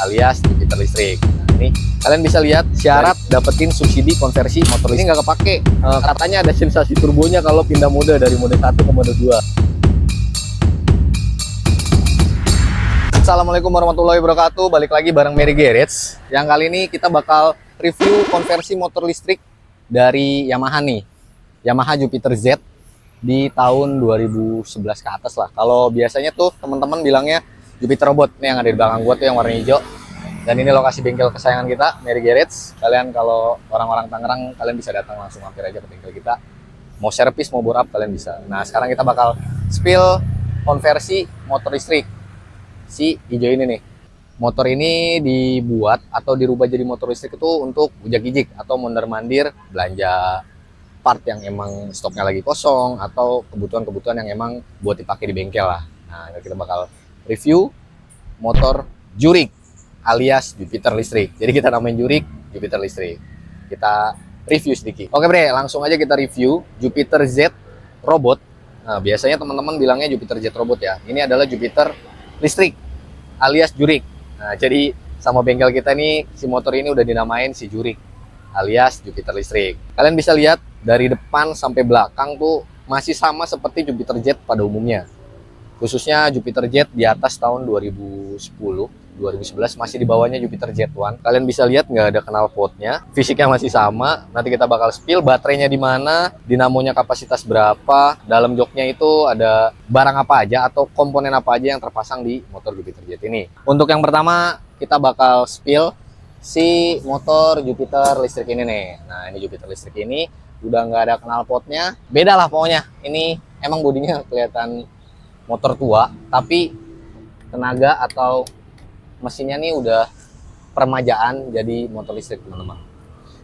alias Jupiter listrik. Nah, ini kalian bisa lihat syarat dapetin subsidi konversi motor ini nggak kepake. Katanya ada sensasi turbonya kalau pindah mode dari mode 1 ke mode 2. Assalamualaikum warahmatullahi wabarakatuh. Balik lagi bareng Mary Garage. Yang kali ini kita bakal review konversi motor listrik dari Yamaha nih. Yamaha Jupiter Z di tahun 2011 ke atas lah. Kalau biasanya tuh teman-teman bilangnya Jupiter Robot. Ini yang ada di belakang gua tuh yang warna hijau. Dan ini lokasi bengkel kesayangan kita, Mary Garage. Kalian kalau orang-orang Tangerang, kalian bisa datang langsung mampir aja ke bengkel kita. Mau servis, mau bore up, kalian bisa. Nah, sekarang kita bakal spill konversi motor listrik si hijau ini nih. Motor ini dibuat atau dirubah jadi motor listrik itu untuk ujak-ijik atau mondar-mandir belanja part yang emang stoknya lagi kosong atau kebutuhan-kebutuhan yang emang buat dipakai di bengkel lah. Nah, kita bakal review motor Jurik alias Jupiter listrik. Jadi kita namain Jurik Jupiter listrik. Kita review sedikit. Oke bre, langsung aja kita review Jupiter Z Robot. Nah, biasanya teman-teman bilangnya Jupiter Z Robot ya. Ini adalah Jupiter listrik alias Jurik. Nah, jadi sama bengkel kita nih, si motor ini udah dinamain si Jurik alias Jupiter listrik. Kalian bisa lihat dari depan sampai belakang tuh masih sama seperti Jupiter Jet pada umumnya. Khususnya Jupiter Jet di atas tahun 2010, 2011 masih di bawahnya Jupiter Jet One. Kalian bisa lihat nggak ada knalpotnya, fisiknya masih sama. Nanti kita bakal spill baterainya di mana, dinamonya kapasitas berapa, dalam joknya itu ada barang apa aja atau komponen apa aja yang terpasang di motor Jupiter Jet ini. Untuk yang pertama kita bakal spill si motor Jupiter listrik ini nih. Nah, ini Jupiter listrik ini udah nggak ada knalpotnya, beda lah pokoknya. Ini emang bodinya kelihatan motor tua, tapi tenaga atau mesinnya nih udah permajaan jadi motor listrik teman-teman.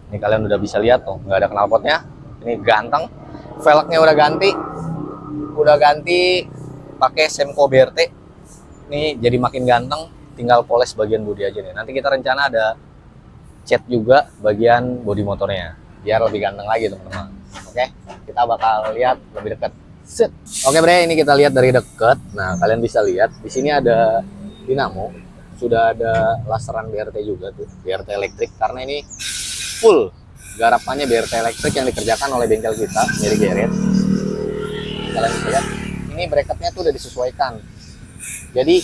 Ini kalian udah bisa lihat tuh, nggak ada knalpotnya. Ini ganteng, velgnya udah ganti pakai Semco BRT. Ini jadi makin ganteng, tinggal poles bagian bodi aja nih. Nanti kita rencana ada cat juga bagian bodi motornya biar lebih ganteng lagi teman-teman. Oke, kita bakal lihat lebih dekat. Set. Oke bre, ini kita lihat dari dekat. Nah, kalian bisa lihat di sini ada dinamo, sudah ada laseran BRT juga tuh, BRT elektrik karena ini full garapannya BRT elektrik yang dikerjakan oleh bengkel kita, Mary Garage. Kalian bisa lihat, ini bracketnya tuh udah disesuaikan. Jadi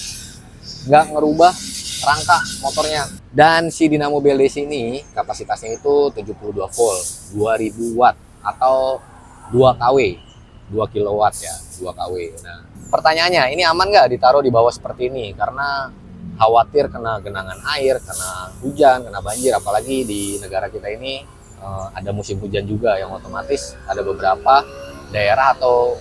nggak ngerubah rangka motornya. Dan si dinamo BLDC ini kapasitasnya itu 72 volt, 2000 watt atau 2 kW, 2 kilowatt ya, 2 kW. Nah, pertanyaannya, ini aman nggak ditaruh di bawah seperti ini? Karena khawatir kena genangan air, kena hujan, kena banjir. Apalagi di negara kita ini ada musim hujan juga yang otomatis ada beberapa daerah atau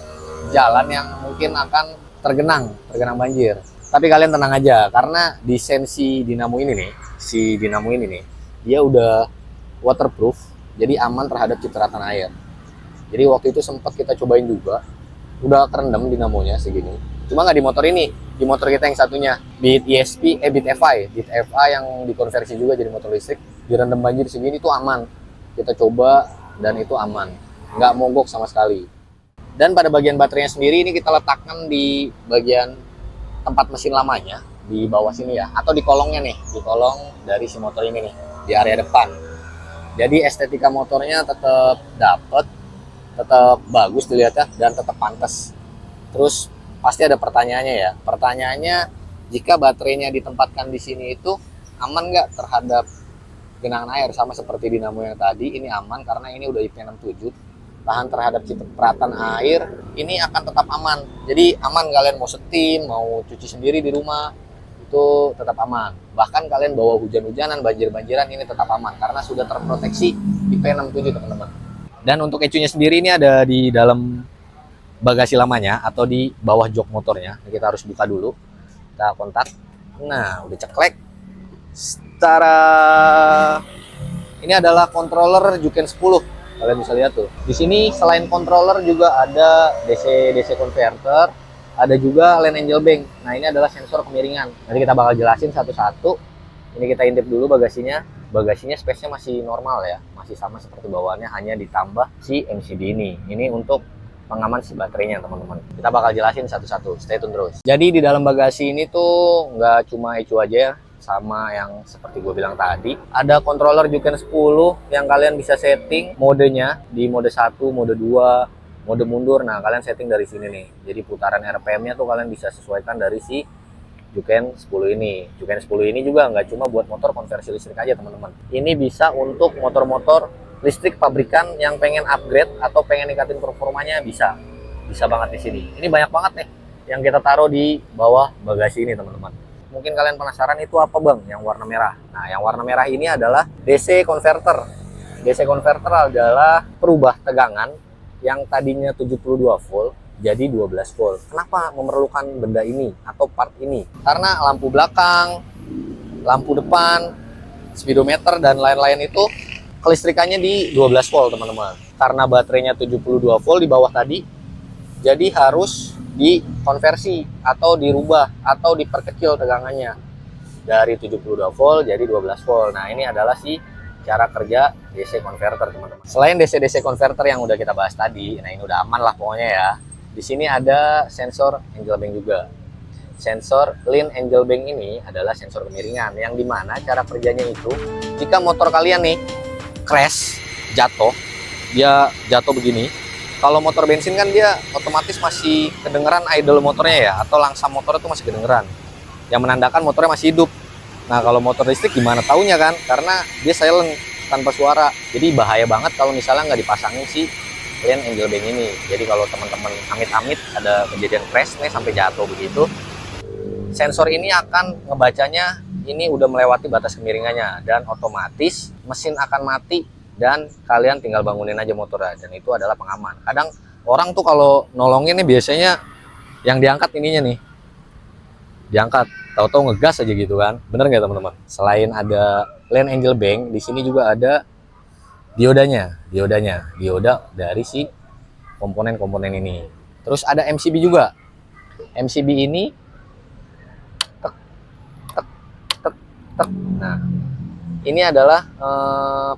jalan yang mungkin akan tergenang banjir. Tapi kalian tenang aja, karena desain si dinamo ini nih, dia udah waterproof, jadi aman terhadap cipratan air. Jadi waktu itu sempat kita cobain juga, udah kerendam dinamonya segini. Cuma nggak di motor ini, di motor kita yang satunya, Beat FI yang dikonversi juga jadi motor listrik, direndam banjir segini tuh aman. Kita coba dan itu aman, nggak mogok sama sekali. Dan pada bagian baterainya sendiri ini kita letakkan di bagian tempat mesin lamanya di bawah sini ya, atau di kolongnya nih, di kolong dari si motor ini nih, di area depan. Jadi estetika motornya tetap dapet, tetap bagus dilihatnya dan tetap pantas. Terus pasti ada pertanyaannya ya. Pertanyaannya, jika baterainya ditempatkan di sini itu aman nggak terhadap genangan air? Sama seperti dinamo yang tadi, ini aman karena ini udah IP67. Tahan terhadap cipratan air, ini akan tetap aman. Jadi aman kalian mau setim, mau cuci sendiri di rumah, itu tetap aman. Bahkan kalian bawa hujan-hujanan, banjir-banjiran, ini tetap aman karena sudah terproteksi IP67 teman-teman. Dan untuk ecunya sendiri ini ada di dalam bagasi lamanya atau di bawah jok motornya. Ini kita harus buka dulu, kita kontak. Nah, udah ceklek. Setara ini adalah controller Juken 10. Kalian bisa lihat tuh. Di sini selain controller juga ada DC converter, ada juga Land Angel Bank. Nah, ini adalah sensor kemiringan. Nanti kita bakal jelasin satu-satu. Ini kita intip dulu bagasinya. Bagasinya space-nya masih normal ya, masih sama seperti bawaannya, hanya ditambah si MCB ini. Ini untuk pengaman si baterainya teman-teman. Kita bakal jelasin satu-satu, stay tune terus. Jadi di dalam bagasi ini tuh nggak cuma ECU aja ya, sama yang seperti gue bilang tadi. Ada controller Juken 10 yang kalian bisa setting modenya di mode 1, mode 2, mode mundur. Nah, kalian setting dari sini nih. Jadi putaran RPM-nya tuh kalian bisa sesuaikan dari si Juken 10 ini. Juken 10 ini juga nggak cuma buat motor konversi listrik aja, teman-teman. Ini bisa untuk motor-motor listrik pabrikan yang pengen upgrade atau pengen ningkatin performanya, bisa banget di sini. Ini banyak banget nih yang kita taruh di bawah bagasi ini, teman-teman. Mungkin kalian penasaran itu apa bang yang warna merah. Nah, yang warna merah ini adalah DC converter. DC converter adalah perubah tegangan yang tadinya 72 volt jadi 12 volt. Kenapa memerlukan benda ini atau part ini? Karena lampu belakang, lampu depan, speedometer dan lain-lain itu kelistrikannya di 12 volt, teman-teman. Karena baterainya 72 volt di bawah tadi, jadi harus dikonversi atau dirubah atau diperkecil tegangannya dari 72 volt jadi 12 volt. Nah, ini adalah si cara kerja DC converter, teman-teman. Selain DC converter yang udah kita bahas tadi, nah ini udah aman lah pokoknya ya. Di sini ada sensor angle bank juga. Sensor lean angle bank ini adalah sensor kemiringan yang dimana cara kerjanya itu jika motor kalian nih crash, dia jatuh begini. Kalau motor bensin kan dia otomatis masih kedengeran idle motornya ya, atau langsam motornya itu masih kedengeran, yang menandakan motornya masih hidup. Nah, kalau motor listrik gimana taunya kan? Karena dia silent, tanpa suara. Jadi bahaya banget kalau misalnya nggak dipasangin si lean angle bank ini. Jadi kalau teman-teman amit-amit ada kejadian crash nih sampai jatuh begitu, sensor ini akan ngebacanya ini udah melewati batas kemiringannya dan otomatis mesin akan mati dan kalian tinggal bangunin aja motornya, dan itu adalah pengaman. Kadang orang tuh kalau nolongin nih biasanya yang diangkat ininya nih, diangkat tahu-tahu ngegas aja gitu kan. Bener nggak teman-teman? Selain ada lean angle bank, di sini juga ada dioda dari si komponen-komponen ini. Terus ada MCB juga. MCB ini tek, tek, tek, tek. Nah, ini adalah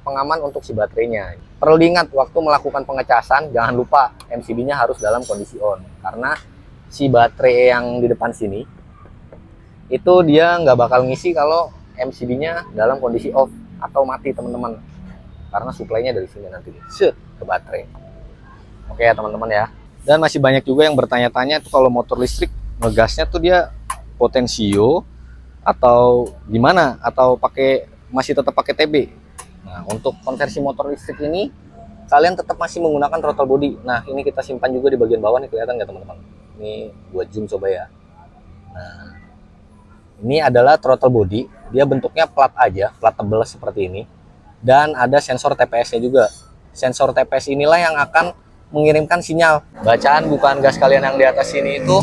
pengaman untuk si baterainya. Perlu diingat waktu melakukan pengecasan, jangan lupa MCB-nya harus dalam kondisi on. Karena si baterai yang di depan sini, itu dia nggak bakal ngisi kalau MCB-nya dalam kondisi off atau mati, teman-teman. Karena suplainya dari sini nanti ke baterai. Oke ya teman-teman ya. Dan masih banyak juga yang bertanya-tanya tuh kalau motor listrik ngegasnya tuh dia potensio atau gimana, atau masih tetap pakai TB. Nah, untuk konversi motor listrik ini kalian tetap masih menggunakan throttle body. Nah, ini kita simpan juga di bagian bawah nih, kelihatan nggak teman-teman? Ini buat zoom coba ya. Nah, ini adalah throttle body. Dia bentuknya plat aja, plat tebal seperti ini. Dan ada sensor TPS-nya juga. Sensor TPS inilah yang akan mengirimkan sinyal. Bacaan bukaan gas kalian yang di atas sini itu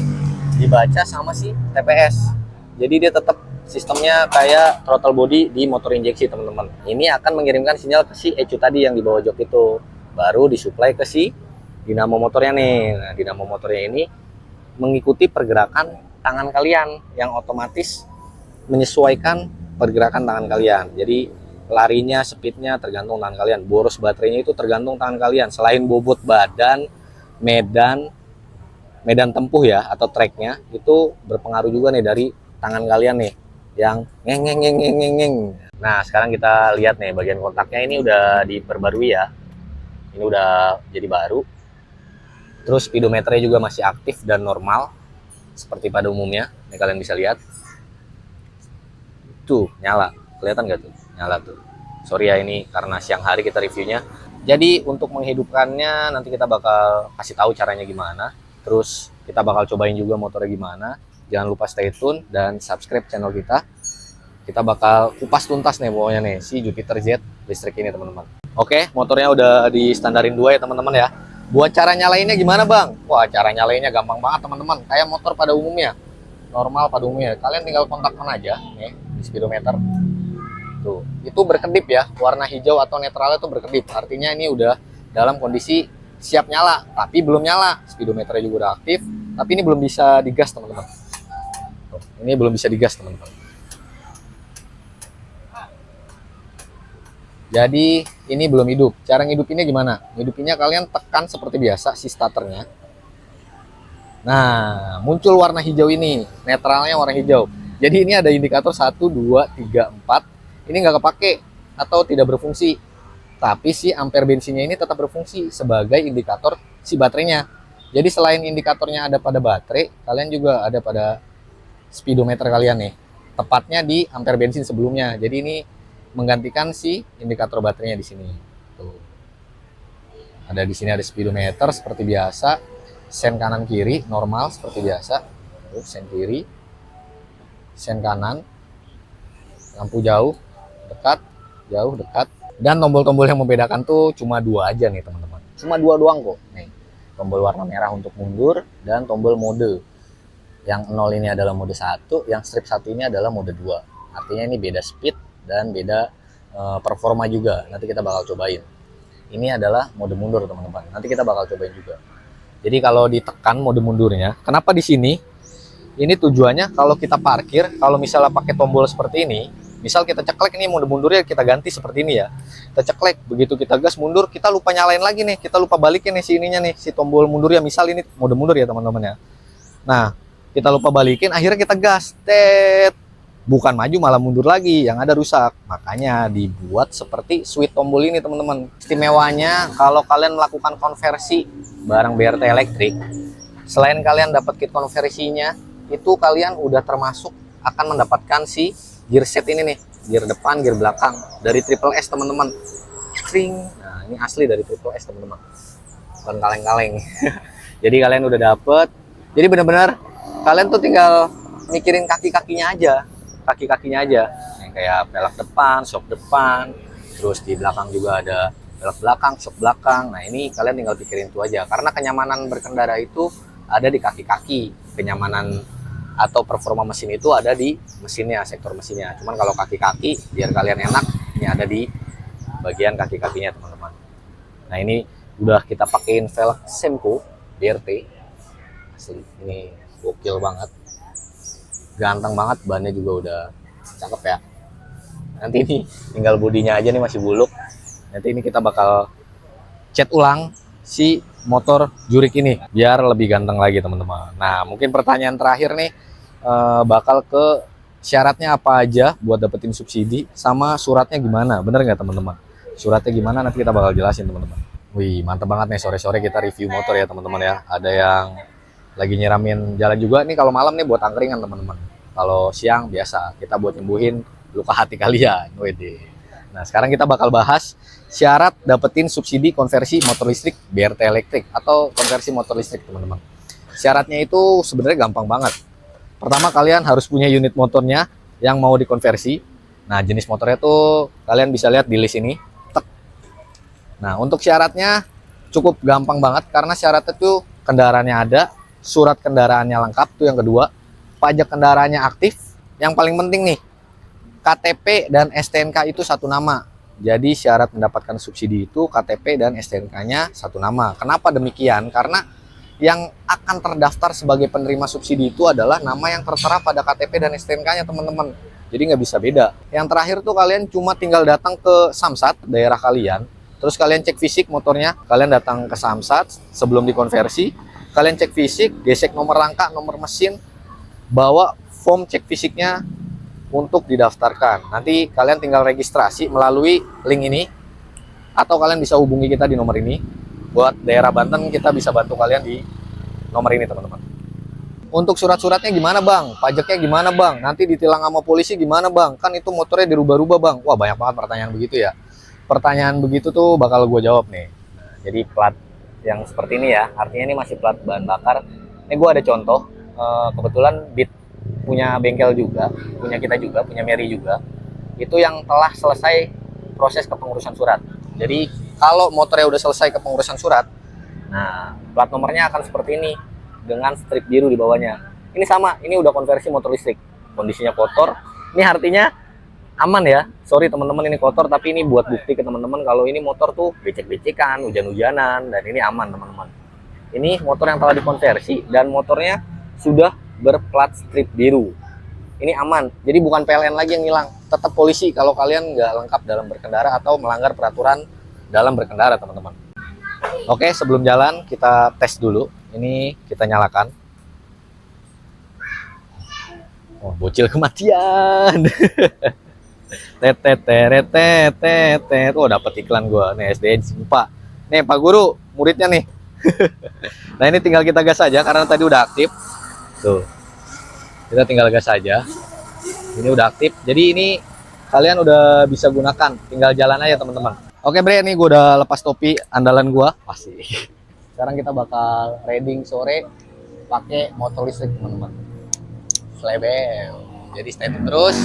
dibaca sama si TPS. Jadi dia tetap sistemnya kayak throttle body di motor injeksi, teman-teman. Ini akan mengirimkan sinyal ke si ECU tadi yang di bawah jok itu, baru disuplai ke si dinamo motornya nih. Nah, dinamo motornya ini mengikuti pergerakan tangan kalian yang otomatis menyesuaikan pergerakan tangan kalian. Jadi larinya, speednya tergantung tangan kalian. Boros baterainya itu tergantung tangan kalian. Selain bobot badan, medan tempuh ya atau treknya itu berpengaruh juga nih dari tangan kalian nih yang ngeng. Nah, sekarang kita lihat nih bagian kontaknya ini udah diperbarui ya. Ini udah jadi baru. Terus speedometernya juga masih aktif dan normal seperti pada umumnya. Ini kalian bisa lihat. Tuh, nyala. Kelihatan nggak tuh? Nyala tuh. Sorry ya, ini karena siang hari kita reviewnya. Jadi untuk menghidupkannya nanti kita bakal kasih tahu caranya gimana. Terus kita bakal cobain juga motornya gimana. Jangan lupa stay tune dan subscribe channel kita. Kita bakal kupas tuntas nih pokoknya nih si Jupiter Z listrik ini, teman-teman. Oke, motornya udah di standarin 2 ya teman-teman ya. Buat cara nyalainnya gimana bang? Wah, cara nyalainnya gampang banget teman-teman. Kayak motor pada umumnya, normal pada umumnya. Kalian tinggal kontakkan aja nih di speedometer. Tuh, itu berkedip ya. Warna hijau atau netralnya tuh berkedip. Artinya ini udah dalam kondisi siap nyala, tapi belum nyala. Speedometernya juga udah aktif, tapi ini belum bisa digas teman-teman. Ini belum bisa digas teman-teman. Jadi ini belum hidup. Cara ngidupinnya gimana? Ngidupinnya kalian tekan seperti biasa si starternya. Nah, muncul warna hijau ini, netralnya warna hijau. Jadi ini ada indikator 1, 2, 3, 4. Ini nggak kepake atau tidak berfungsi. Tapi si ampere bensinnya ini tetap berfungsi sebagai indikator si baterainya. Jadi selain indikatornya ada pada baterai, kalian juga ada pada speedometer kalian nih. Tepatnya di ampere bensin sebelumnya. Jadi ini menggantikan si indikator baterainya di sini. Tuh. Ada di sini ada speedometer seperti biasa. Sen kanan kiri normal seperti biasa. Tuh, sen kiri, sen kanan, lampu jauh, dekat, jauh, dekat. Dan tombol-tombol yang membedakan tuh cuma dua aja nih teman-teman. Cuma dua doang kok. Nih, tombol warna merah untuk mundur dan tombol mode. Yang 0 ini adalah mode 1, yang strip 1 ini adalah mode 2. Artinya ini beda speed dan beda performa juga. Nanti kita bakal cobain. Ini adalah mode mundur teman-teman. Nanti kita bakal cobain juga. Jadi kalau ditekan mode mundurnya, kenapa di sini? Ini tujuannya kalau kita parkir, kalau misalnya pakai tombol seperti ini, misal kita ceklek ini mode mundurnya kita ganti seperti ini ya. Kita ceklek, begitu kita gas mundur, kita lupa nyalain lagi nih, kita lupa balikin nih si ininya nih, si tombol mundurnya. Misal ini mode mundur ya teman-teman ya. Nah, kita lupa balikin, akhirnya kita gas, tet, bukan maju malah mundur lagi, yang ada rusak. Makanya dibuat seperti switch tombol ini teman-teman. Istimewanya kalau kalian melakukan konversi barang BRT elektrik, selain kalian dapat kit konversinya, itu kalian udah termasuk akan mendapatkan si gear set ini nih, gear depan, gear belakang dari Triple S teman-teman. String. Nah, ini asli dari Triple S teman-teman, bukan kaleng-kaleng. Jadi kalian udah dapet. Jadi benar-benar kalian tuh tinggal mikirin kaki-kakinya aja, kaki-kakinya aja. Yang kayak pelek depan, shock depan, terus di belakang juga ada pelek belakang, shock belakang. Nah ini kalian tinggal pikirin itu aja, karena kenyamanan berkendara itu ada di kaki-kaki, kenyamanan atau performa mesin itu ada di mesinnya, sektor mesinnya. Cuman kalau kaki-kaki biar kalian enak, ini ada di bagian kaki-kakinya teman-teman. Nah ini udah kita pakein velg Semco BRT, asli ini gokil banget, ganteng banget, bannya juga udah cakep ya. Nanti ini tinggal bodinya aja nih masih buluk. Nanti ini kita bakal cat ulang si motor Jurik ini biar lebih ganteng lagi teman-teman. Nah mungkin pertanyaan terakhir nih, bakal ke syaratnya apa aja buat dapetin subsidi, sama suratnya gimana, bener nggak teman-teman? Suratnya gimana nanti kita bakal jelasin teman-teman. Wih mantep banget nih, sore-sore kita review motor ya teman-teman ya. Ada yang lagi nyiramin jalan juga nih, kalau malam nih buat angkringan teman-teman. Kalau siang biasa kita buat nyembuhin luka hati kalian. Wede. Nah sekarang kita bakal bahas syarat dapetin subsidi konversi motor listrik BRT elektrik atau konversi motor listrik teman-teman. Syaratnya itu sebenarnya gampang banget. Pertama kalian harus punya unit motornya yang mau dikonversi. Nah jenis motornya tuh kalian bisa lihat di list ini. Tek. Nah untuk syaratnya cukup gampang banget, karena syaratnya tuh kendaraannya ada, surat kendaraannya lengkap tuh yang kedua, pajak kendaraannya aktif, yang paling penting nih KTP dan STNK itu satu nama. Jadi syarat mendapatkan subsidi itu KTP dan STNK-nya satu nama. Kenapa demikian? Karena yang akan terdaftar sebagai penerima subsidi itu adalah nama yang tertera pada KTP dan STNK-nya teman-teman. Jadi nggak bisa beda. Yang terakhir tuh kalian cuma tinggal datang ke Samsat daerah kalian, terus kalian cek fisik motornya. Kalian datang ke Samsat sebelum dikonversi, kalian cek fisik, gesek nomor rangka, nomor mesin, bawa form cek fisiknya untuk didaftarkan. Nanti kalian tinggal registrasi melalui link ini, atau kalian bisa hubungi kita di nomor ini. Buat daerah Banten kita bisa bantu kalian di nomor ini teman-teman. Untuk surat-suratnya gimana bang? Pajaknya gimana bang? Nanti ditilang sama polisi gimana bang? Kan itu motornya dirubah-rubah bang. Wah banyak banget pertanyaan begitu ya. Pertanyaan begitu tuh bakal gue jawab nih. Nah, jadi plat yang seperti ini ya, artinya ini masih plat bahan bakar. Ini gue ada contoh, kebetulan Beat punya bengkel juga, punya kita juga, punya Mary juga, itu yang telah selesai proses kepengurusan surat. Jadi kalau motornya udah selesai kepengurusan surat, nah plat nomornya akan seperti ini dengan strip biru di bawahnya. Ini sama, ini udah konversi motor listrik, kondisinya kotor. Ini artinya aman ya. Sorry teman-teman ini kotor, tapi ini buat bukti ke teman-teman kalau ini motor tuh becek-becekan, hujan-hujanan, dan ini aman teman-teman. Ini motor yang telah dikonversi dan motornya sudah berplat strip biru. Ini aman, jadi bukan PLN lagi yang hilang, tetap polisi kalau kalian nggak lengkap dalam berkendara atau melanggar peraturan dalam berkendara teman-teman. Oke, sebelum jalan kita tes dulu. Ini kita nyalakan. Oh, bocil kematian. Tetet. Oh, dapat iklan gua. Nih SDN Pak. Nih Pak Guru, muridnya nih. Nah, ini tinggal kita gas aja karena tadi udah aktif. Tuh. Kita tinggal gas aja. Ini udah aktif. Jadi ini kalian udah bisa gunakan. Tinggal jalan aja, teman-teman. Oke, Bre, ini gua udah lepas topi andalan gua. Pasti. Sekarang kita bakal riding sore pakai motor listrik, teman-teman. Slebel. Jadi stay tune terus.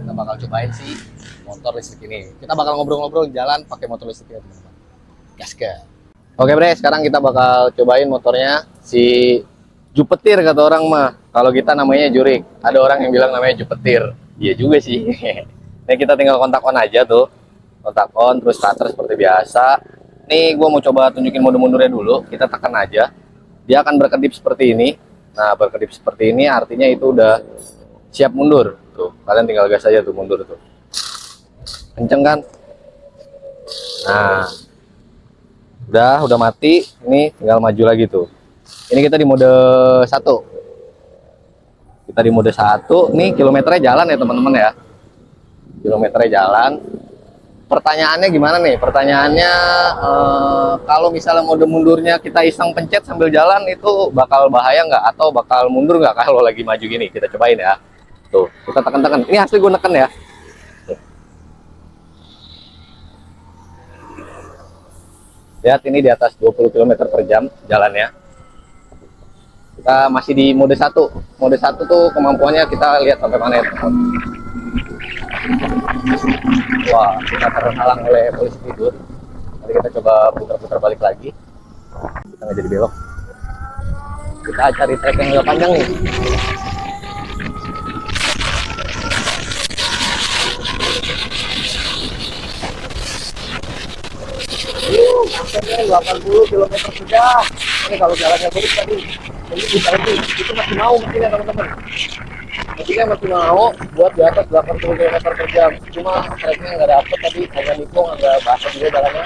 Kita bakal cobain sih motor listrik ini. Kita bakal ngobrol-ngobrol jalan pakai motor listrik ya, teman-teman. Gaskan. Oke, Bre, sekarang kita bakal cobain motornya si Jupetir kata orang mah. Kalau kita namanya Jurik. Ada orang yang bilang namanya Jupetir. Iya juga sih. Ini kita tinggal kontak on aja tuh. Kontak on terus starter seperti biasa. Nih gua mau coba tunjukin mode mundurnya dulu. Kita tekan aja. Dia akan berkedip seperti ini. Nah, berkedip seperti ini artinya itu udah siap mundur. Tuh, kalian tinggal gas aja tuh mundur tuh. Kenceng kan? Nah, udah mati. Ini tinggal maju lagi tuh. Ini kita di mode 1. Kita di mode 1. Nih kilometernya jalan ya, teman-teman ya. Kilometernya jalan. Pertanyaannya gimana nih? Pertanyaannya kalau misalnya mode mundurnya kita iseng pencet sambil jalan itu bakal bahaya nggak? Atau bakal mundur nggak kalau lagi maju gini? Kita cobain ya. Tuh, kita tekan-tekan. Ini asli gue neken ya. Lihat ini di atas 20 km per jam jalannya. Kita masih di mode 1. Mode 1 tuh kemampuannya kita lihat sampai mana ya. Wah, kita terhalang oleh polisi tidur. Nanti kita coba putar-putar balik lagi. Kita nggak jadi belok. Kita cari trek yang agak panjang nih. Sampai 80 km per jam. Ini kalau jalannya bagus tadi. Ini bisa lebih. Itu masih mau mesinnya, teman-teman. Mesinnya masih mau buat di atas 80 km per jam. Cuma treknya nggak dapet tadi, hanya nikung, nggak basah juga jalannya.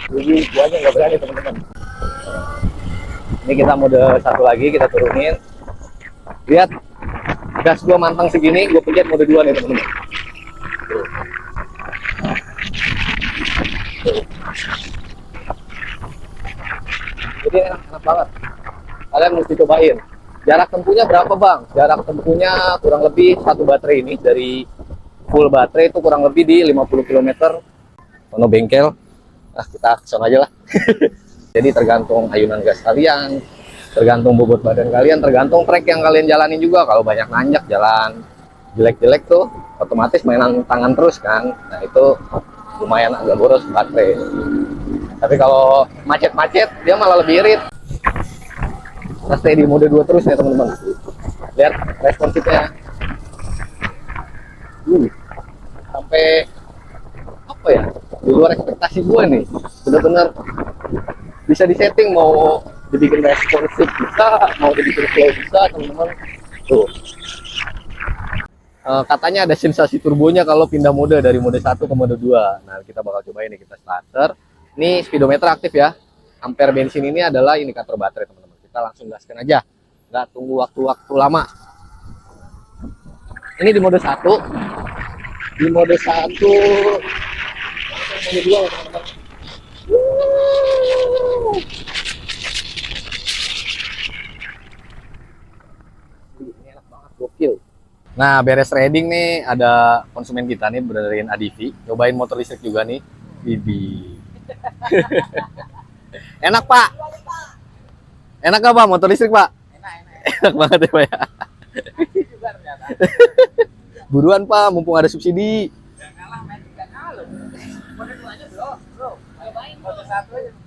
Jadi gua aja nggak berani, teman-teman. Ini kita mode 1 lagi, kita turunin. Lihat, gas gua mantang segini, gua pencet mode 2 nih, teman-teman. Jadi enak banget. Kalian mesti cobain. Jarak tempuhnya berapa, Bang? Jarak tempuhnya kurang lebih satu baterai ini dari full baterai itu kurang lebih di 50 km. Sono bengkel. Nah, kita kesana aja lah. Jadi tergantung ayunan gas kalian, tergantung bobot badan kalian, tergantung trek yang kalian jalanin juga. Kalau banyak nanjak, jalan jelek-jelek tuh otomatis mainan tangan terus kan. Nah, itu lumayan agak boros baterai. Tapi kalau macet-macet dia malah lebih irit. Kita stay di mode 2 terus ya, teman-teman. Lihat responsifnya. Sampai apa ya? Di luar ekspektasi gue nih. Bener-bener bisa disetting, mau dibikin responsif bisa, mau dibikin slow bisa, teman-teman. Tuh. Katanya ada sensasi turbonya kalau pindah mode dari mode 1 ke mode 2. Nah, kita bakal coba ini, kita starter. Ini speedometer aktif ya. Ampere bensin ini adalah indikator baterai, teman-teman. Kita langsung gaskan aja. Nggak tunggu waktu-waktu lama. Ini di mode 1. Di mode 1. Mode 2 ya, teman-teman. Ini enak banget, gokil. Nah, beres riding nih, ada konsumen kita nih benerin ADV, nyobain motor listrik juga nih. Bibi. Enak, Pak. Enak gak, Pak, motor listrik, Pak? Enak banget ya, Pak ya. Buruan, Pak, mumpung ada subsidi.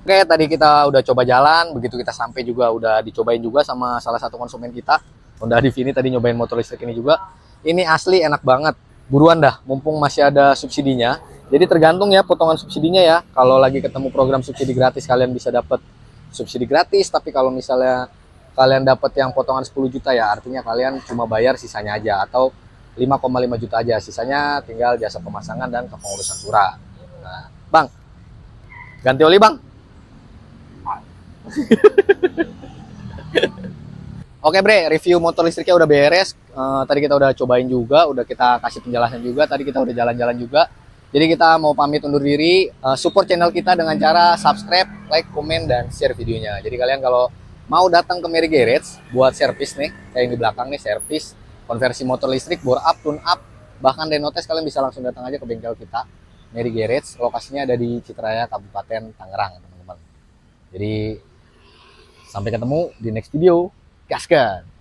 Oke, tadi kita udah coba jalan, begitu kita sampai juga udah dicobain juga sama salah satu konsumen kita. Honda Div ini tadi nyobain motor listrik ini juga. Ini asli enak banget. Buruan dah, mumpung masih ada subsidinya. Jadi tergantung ya potongan subsidinya ya. Kalau lagi ketemu program subsidi gratis kalian bisa dapat subsidi gratis. Tapi kalau misalnya kalian dapat yang potongan 10 juta ya artinya kalian cuma bayar sisanya aja. Atau 5,5 juta aja. Sisanya tinggal jasa pemasangan dan kepengurusan surat. Nah, Bang, ganti oli, Bang. Oke Bre, review motor listriknya udah beres. Tadi kita udah cobain juga, udah kita kasih penjelasan juga. Tadi kita udah jalan-jalan juga. Jadi kita mau pamit undur diri. Support channel kita dengan cara subscribe, like, komen, dan share videonya. Jadi kalian kalau mau datang ke Mary Garage buat servis nih, kayak yang di belakang nih, servis, konversi motor listrik, bore up, tune up, bahkan denotes, kalian bisa langsung datang aja ke bengkel kita, Mary Garage. Lokasinya ada di Citraya, Kabupaten Tangerang, teman-teman. Jadi sampai ketemu di next video. Gaskan!